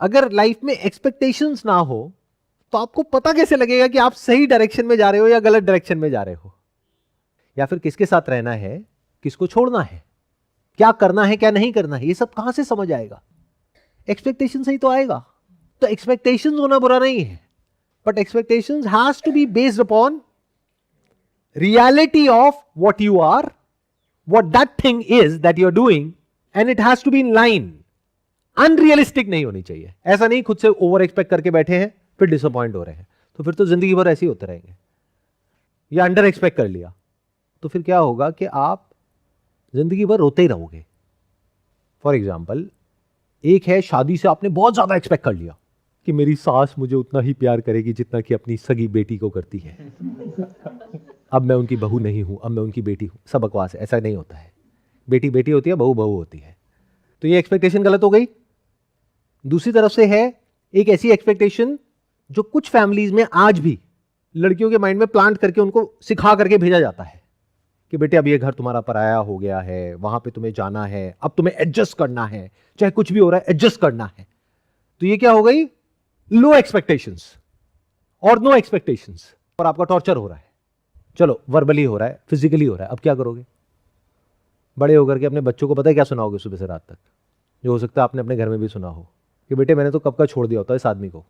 अगर लाइफ में एक्सपेक्टेशंस ना हो तो आपको पता कैसे लगेगा कि आप सही डायरेक्शन में जा रहे हो या गलत डायरेक्शन में जा रहे हो, या फिर किसके साथ रहना है, किसको छोड़ना है, क्या करना है क्या नहीं करना है, ये सब कहां से समझ आएगा? एक्सपेक्टेशन से ही तो आएगा। तो एक्सपेक्टेशंस होना बुरा नहीं है, but expectations has to be based upon reality of what you are, what that thing is that you are doing, and it has to be in line. Unrealistic नहीं होनी चाहिए। ऐसा नहीं खुद से ओवर एक्सपेक्ट करके बैठे हैं फिर डिसअपॉइंट हो रहे हैं, तो फिर तो जिंदगी भर ऐसे ही होते रहेंगे। या अंडर एक्सपेक्ट कर लिया तो फिर क्या होगा कि आप जिंदगी भर रोते ही रहोगे। फॉर एग्जाम्पल, एक है शादी से आपने बहुत ज्यादा एक्सपेक्ट कर लिया कि मेरी सास मुझे उतना ही प्यार करेगी जितना कि अपनी सगी बेटी को करती है। अब मैं उनकी बहू नहीं हूं, अब मैं उनकी बेटी हूं। सब बकवास है, ऐसा नहीं होता है। बेटी बेटी होती है, बहू बहू होती है। तो ये एक्सपेक्टेशन गलत हो गई। दूसरी तरफ से है एक ऐसी एक्सपेक्टेशन जो कुछ फैमिलीज में आज भी लड़कियों के माइंड में प्लांट करके उनको सिखा करके भेजा जाता है कि बेटे अब ये घर तुम्हारा पराया हो गया है, वहां पे तुम्हें जाना है, अब तुम्हें एडजस्ट करना है, चाहे कुछ भी हो रहा है एडजस्ट करना है। तो ये क्या हो गई? लो एक्सपेक्टेशंस और नो एक्सपेक्टेशंस, और आपका टॉर्चर हो रहा है। चलो वर्बली हो रहा है, फिजिकली हो रहा है, अब क्या करोगे? बड़े होकर के अपने बच्चों को पता है क्या सुनाओगे सुबह से रात तक? जो हो सकता है आपने अपने घर में भी सुना हो कि बेटे मैंने तो कब का छोड़ दिया होता है इस आदमी को,